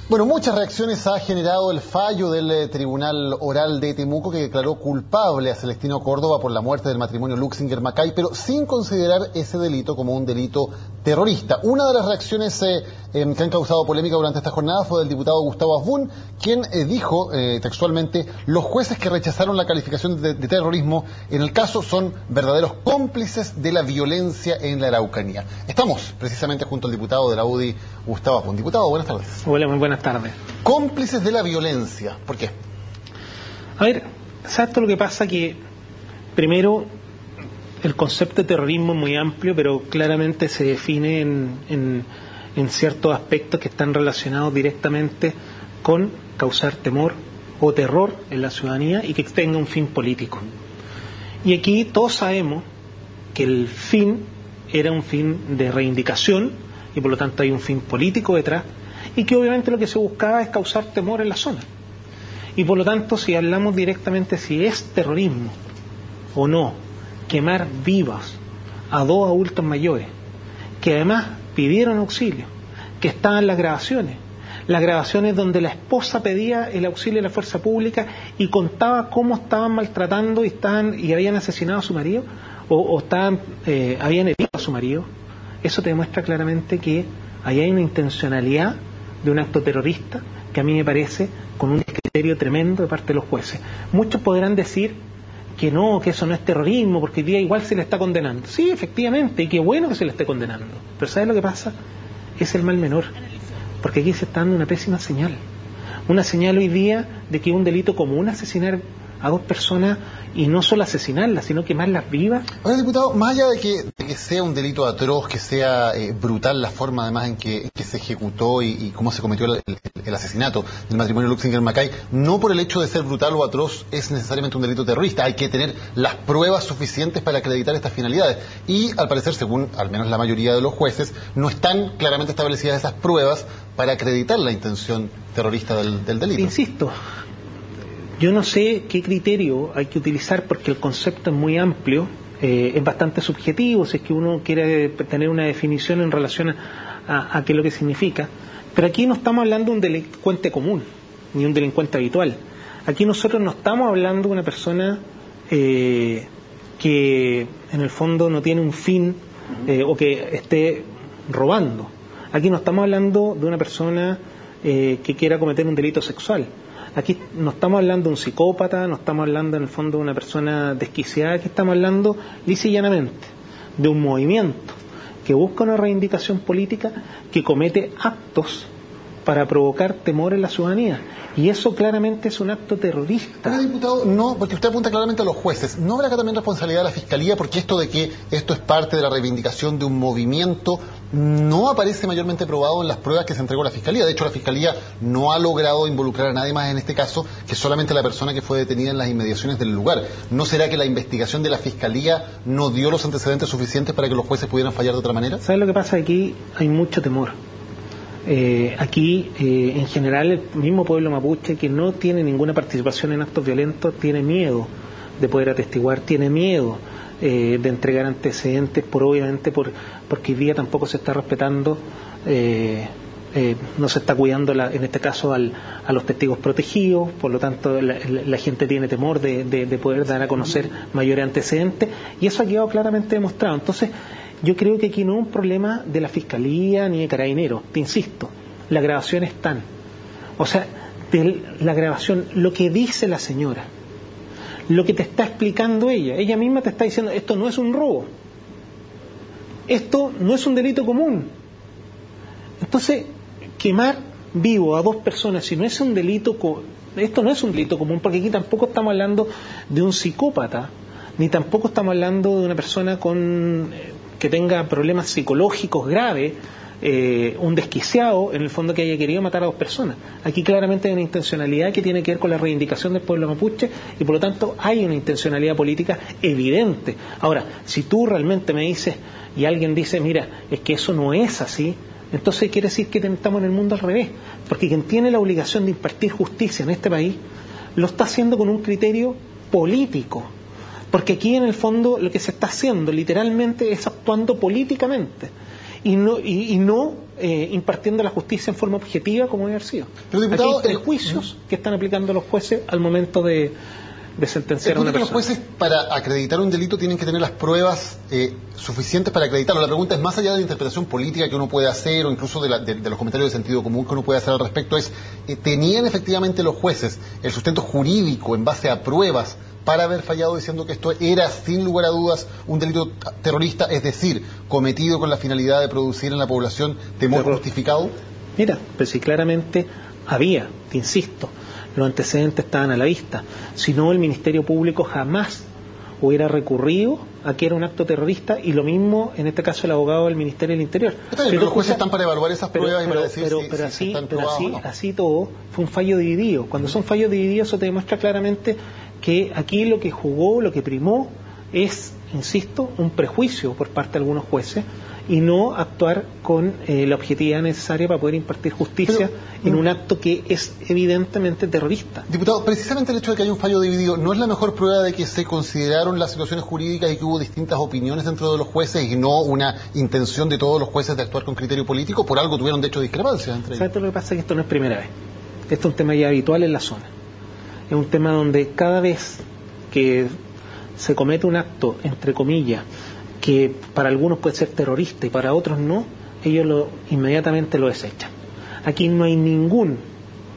Bueno, muchas reacciones ha generado el fallo del Tribunal Oral de Temuco que declaró culpable a Celestino Córdoba por la muerte del matrimonio Luxinger-Macay, pero sin considerar ese delito como un delito terrorista. Una de las reacciones que han causado polémica durante esta jornada fue del diputado Gustavo Asbun, quien dijo textualmente: los jueces que rechazaron la calificación de terrorismo en el caso son verdaderos cómplices de la violencia en la Araucanía. Estamos precisamente junto al diputado de la UDI, Gustavo Asbun. Diputado, buenas tardes. Hola, muy buenas tardes. Cómplices de la violencia, ¿por qué? A ver, ¿sabes todo lo que pasa? Que primero el concepto de terrorismo es muy amplio, pero claramente se define en ciertos aspectos que están relacionados directamente con causar temor o terror en la ciudadanía y que tenga un fin político. Y aquí todos sabemos que el fin era un fin de reivindicación y por lo tanto hay un fin político detrás, y que obviamente lo que se buscaba es causar temor en la zona. Y por lo tanto, si hablamos directamente si es terrorismo o no quemar vivas a dos adultos mayores, que además pidieron auxilio, que estaban las grabaciones donde la esposa pedía el auxilio de la fuerza pública y contaba cómo estaban maltratando y habían asesinado a su marido o habían herido a su marido, eso te demuestra claramente que ahí hay una intencionalidad de un acto terrorista que a mí me parece con un criterio tremendo de parte de los jueces. Muchos podrán decir que no, que eso no es terrorismo, porque hoy día igual se le está condenando. Sí, efectivamente, y qué bueno que se le esté condenando. Pero ¿sabes lo que pasa? Es el mal menor, porque aquí se está dando una pésima señal. Una señal hoy día de que es un delito común asesinar a dos personas, y no solo asesinarlas, sino quemarlas vivas. Ahora, diputado, más allá de que sea un delito atroz, que sea brutal la forma además en que se ejecutó y cómo se cometió el asesinato del matrimonio Luxinger-Macay, no por el hecho de ser brutal o atroz es necesariamente un delito terrorista. Hay que tener las pruebas suficientes para acreditar estas finalidades. Y al parecer, según al menos la mayoría de los jueces, no están claramente establecidas esas pruebas para acreditar la intención terrorista del delito. Insisto, yo no sé qué criterio hay que utilizar porque el concepto es muy amplio, es bastante subjetivo si es que uno quiere tener una definición en relación a qué es lo que significa, pero aquí no estamos hablando de un delincuente común ni un delincuente habitual. Aquí nosotros no estamos hablando de una persona que en el fondo no tiene un fin o que esté robando. Aquí no estamos hablando de una persona que quiera cometer un delito sexual. Aquí no estamos hablando de un psicópata, no estamos hablando en el fondo de una persona desquiciada, aquí estamos hablando lisa y llanamente de un movimiento que busca una reivindicación política, que comete actos para provocar temor en la ciudadanía. Y eso claramente es un acto terrorista. Pero, diputado, no, porque usted apunta claramente a los jueces. ¿No habrá acá también responsabilidad de la Fiscalía? Porque esto de que esto es parte de la reivindicación de un movimiento no aparece mayormente probado en las pruebas que se entregó a la Fiscalía. De hecho, la Fiscalía no ha logrado involucrar a nadie más en este caso que solamente la persona que fue detenida en las inmediaciones del lugar. ¿No será que la investigación de la Fiscalía no dio los antecedentes suficientes para que los jueces pudieran fallar de otra manera? ¿Sabes lo que pasa? Aquí hay mucho temor. En general el mismo pueblo mapuche, que no tiene ninguna participación en actos violentos, tiene miedo de poder atestiguar, tiene miedo de entregar antecedentes, porque hoy día tampoco se está respetando, no se está cuidando en este caso a los testigos protegidos, por lo tanto la gente tiene temor de poder dar a conocer mayores antecedentes, y eso ha quedado claramente demostrado. Entonces yo creo que aquí no es un problema de la Fiscalía ni de Carabineros, te insisto, las grabaciones están. O sea, de la grabación, lo que dice la señora, lo que te está explicando ella misma te está diciendo: esto no es un robo, esto no es un delito común. Entonces, quemar vivo a dos personas, si no es un delito, esto no es un delito común, porque aquí tampoco estamos hablando de un psicópata, ni tampoco estamos hablando de una persona que tenga problemas psicológicos graves, un desquiciado, en el fondo, que haya querido matar a dos personas. Aquí claramente hay una intencionalidad que tiene que ver con la reivindicación del pueblo mapuche, y por lo tanto hay una intencionalidad política evidente. Ahora, si tú realmente me dices, y alguien dice: mira, es que eso no es así, entonces quiere decir que estamos en el mundo al revés, porque quien tiene la obligación de impartir justicia en este país lo está haciendo con un criterio político. Porque aquí en el fondo lo que se está haciendo literalmente es actuando políticamente y no impartiendo la justicia en forma objetiva como debe haber sido. Pero, diputado, aquí hay prejuicios que están aplicando los jueces al momento de sentenciar a una persona. Los jueces, para acreditar un delito, tienen que tener las pruebas suficientes para acreditarlo. La pregunta es, más allá de la interpretación política que uno puede hacer, o incluso de los comentarios de sentido común que uno puede hacer al respecto, es, ¿tenían efectivamente los jueces el sustento jurídico en base a pruebas para haber fallado diciendo que esto era, sin lugar a dudas, un delito terrorista, es decir, cometido con la finalidad de producir en la población temor justificado? Mira, pues si claramente había, te insisto, los antecedentes estaban a la vista. Si no, el Ministerio Público jamás hubiera recurrido a que era un acto terrorista, y lo mismo, en este caso, el abogado del Ministerio del Interior. Pero los jueces están para evaluar esas pruebas y para decir si están probadas o no. Así todo, fue un fallo dividido. Cuando son fallos divididos, eso te demuestra claramente que aquí lo que jugó, lo que primó, es, insisto, un prejuicio por parte de algunos jueces, y no actuar con la objetividad necesaria para poder impartir justicia en un acto que es evidentemente terrorista. Diputado, precisamente el hecho de que haya un fallo dividido ¿no es la mejor prueba de que se consideraron las situaciones jurídicas y que hubo distintas opiniones dentro de los jueces y no una intención de todos los jueces de actuar con criterio político? Por algo tuvieron de hecho discrepancias entre ellos. ¿Sabes? Lo que pasa es que esto no es primera vez. Esto es un tema ya habitual en la zona. Es un tema donde cada vez que se comete un acto, entre comillas, que para algunos puede ser terrorista y para otros no, ellos inmediatamente lo desechan. Aquí no hay ningún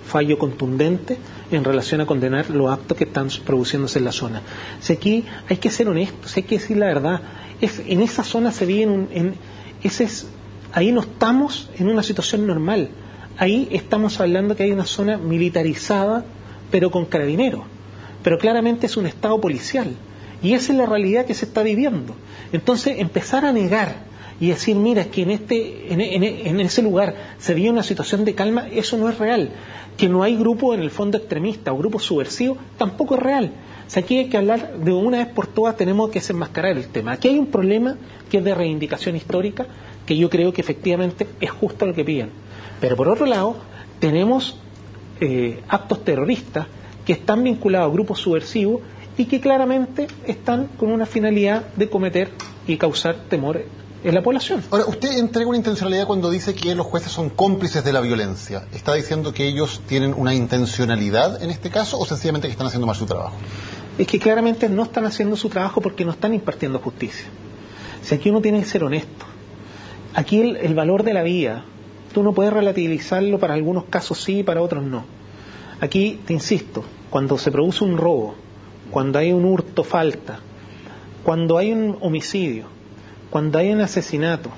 fallo contundente en relación a condenar los actos que están produciéndose en la zona. Si aquí hay que ser honestos, hay que decir la verdad. En esa zona se vive ahí no estamos en una situación normal. Ahí estamos hablando que hay una zona militarizada, pero con carabineros. Pero claramente es un estado policial. Y esa es la realidad que se está viviendo. Entonces, empezar a negar y decir, mira, es que en ese lugar se vive una situación de calma, eso no es real. Que no hay grupos en el fondo extremistas o grupos subversivos, tampoco es real. O sea, aquí hay que hablar de una vez por todas, tenemos que desenmascarar el tema. Aquí hay un problema que es de reivindicación histórica, que yo creo que efectivamente es justo lo que piden. Pero por otro lado, tenemos actos terroristas que están vinculados a grupos subversivos y que claramente están con una finalidad de cometer y causar temor en la población. Ahora, usted entrega una intencionalidad cuando dice que los jueces son cómplices de la violencia. ¿Está diciendo que ellos tienen una intencionalidad en este caso o sencillamente que están haciendo mal su trabajo? Es que claramente no están haciendo su trabajo porque no están impartiendo justicia. Si aquí uno tiene que ser honesto. Aquí el valor de la vida, tú no puedes relativizarlo, para algunos casos sí, para otros no. Aquí, te insisto, cuando se produce un robo, cuando hay un hurto, falta, cuando hay un homicidio, cuando hay un asesinato,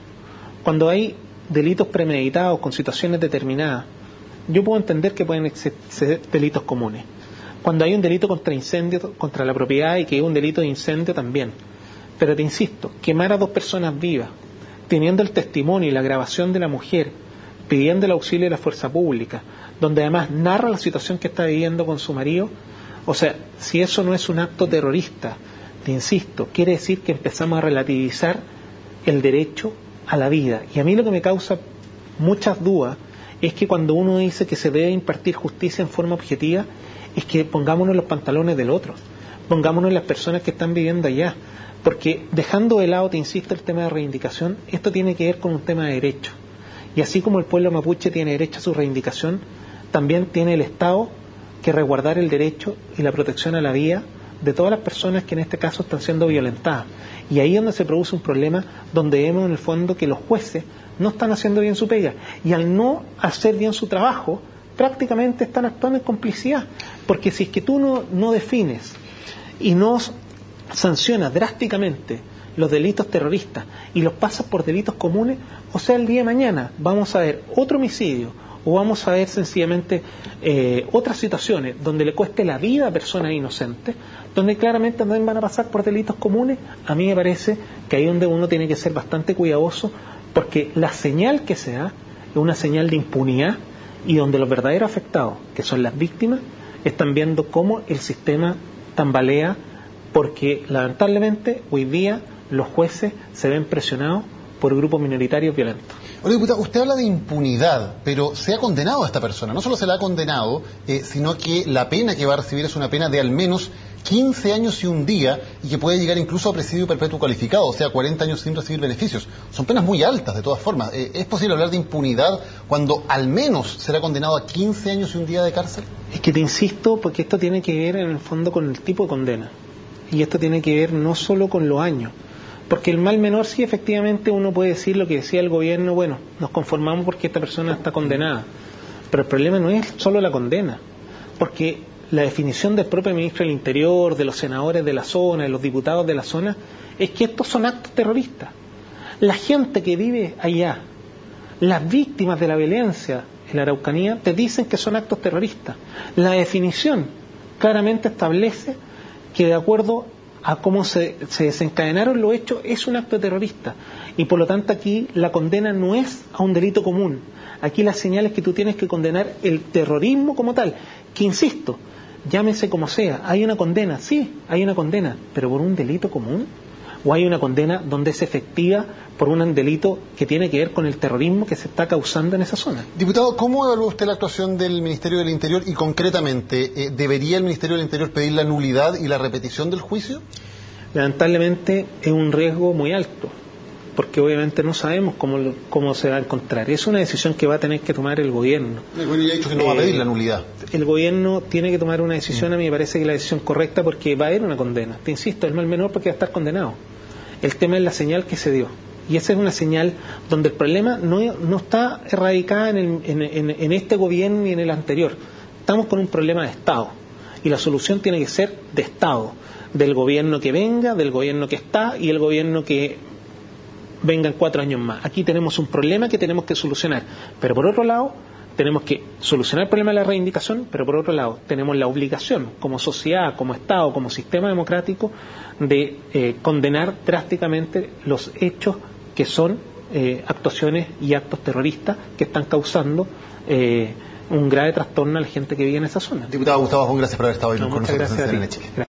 cuando hay delitos premeditados con situaciones determinadas, yo puedo entender que pueden ser delitos comunes. Cuando hay un delito contra incendio, contra la propiedad, y que hay un delito de incendio también. Pero te insisto, quemar a 2 personas vivas, teniendo el testimonio y la grabación de la mujer, pidiendo el auxilio de la fuerza pública, donde además narra la situación que está viviendo con su marido. O sea, si eso no es un acto terrorista, te insisto, quiere decir que empezamos a relativizar el derecho a la vida. Y a mí lo que me causa muchas dudas es que cuando uno dice que se debe impartir justicia en forma objetiva, es que pongámonos en los pantalones del otro, pongámonos en las personas que están viviendo allá. Porque dejando de lado, te insisto, el tema de reivindicación, esto tiene que ver con un tema de derecho. Y así como el pueblo mapuche tiene derecho a su reivindicación, también tiene el Estado que resguardar el derecho y la protección a la vida de todas las personas que en este caso están siendo violentadas. Y ahí es donde se produce un problema, donde vemos en el fondo que los jueces no están haciendo bien su pega. Y al no hacer bien su trabajo, prácticamente están actuando en complicidad. Porque si es que tú no defines y no sancionas drásticamente los delitos terroristas y los pasas por delitos comunes, o sea, el día de mañana vamos a ver otro homicidio, o vamos a ver sencillamente otras situaciones donde le cueste la vida a personas inocentes, donde claramente también van a pasar por delitos comunes. A mí me parece que ahí es donde uno tiene que ser bastante cuidadoso, porque la señal que se da es una señal de impunidad, y donde los verdaderos afectados, que son las víctimas, están viendo cómo el sistema tambalea, porque lamentablemente hoy día los jueces se ven presionados por grupos minoritarios violentos. Oye, diputado, usted habla de impunidad, pero se ha condenado a esta persona. No solo se la ha condenado, sino que la pena que va a recibir es una pena de al menos 15 años y un día y que puede llegar incluso a presidio perpetuo calificado, o sea, 40 años sin recibir beneficios. Son penas muy altas, de todas formas. ¿Es posible hablar de impunidad cuando al menos será condenado a 15 años y un día de cárcel? Es que te insisto, porque esto tiene que ver en el fondo con el tipo de condena. Y esto tiene que ver no solo con los años. Porque el mal menor, sí, efectivamente uno puede decir lo que decía el gobierno, bueno, nos conformamos porque esta persona está condenada. Pero el problema no es solo la condena. Porque la definición del propio ministro del Interior, de los senadores de la zona, de los diputados de la zona, es que estos son actos terroristas. La gente que vive allá, las víctimas de la violencia en la Araucanía, te dicen que son actos terroristas. La definición claramente establece que de acuerdo a cómo se desencadenaron los hechos, es un acto terrorista. Y por lo tanto aquí la condena no es a un delito común. Aquí la señal es que tú tienes que condenar el terrorismo como tal, que insisto, llámese como sea, hay una condena, sí, hay una condena, pero por un delito común, o hay una condena donde es efectiva por un delito que tiene que ver con el terrorismo que se está causando en esa zona. Diputado, ¿cómo evalúa usted la actuación del Ministerio del Interior y concretamente, ¿debería el Ministerio del Interior pedir la nulidad y la repetición del juicio? Lamentablemente es un riesgo muy alto, porque obviamente no sabemos cómo se va a encontrar. Es una decisión que va a tener que tomar el gobierno. El gobierno ya ha dicho que no va a pedir la nulidad. El gobierno tiene que tomar una decisión, a mí me parece que la decisión correcta, porque va a haber una condena. Te insisto, es mal menor porque va a estar condenado. El tema es la señal que se dio. Y esa es una señal donde el problema no está erradicada en este gobierno ni en el anterior. Estamos con un problema de Estado. Y la solución tiene que ser de Estado. Del gobierno que venga, del gobierno que está y el gobierno que vengan 4 años más. Aquí tenemos un problema que tenemos que solucionar. Pero por otro lado, tenemos que solucionar el problema de la reivindicación, pero por otro lado, tenemos la obligación, como sociedad, como Estado, como sistema democrático, de condenar drásticamente los hechos que son actuaciones y actos terroristas que están causando un grave trastorno a la gente que vive en esa zona. Diputado Gustavo Alarcón, gracias por haber estado hoy con nosotros en CNN Chile.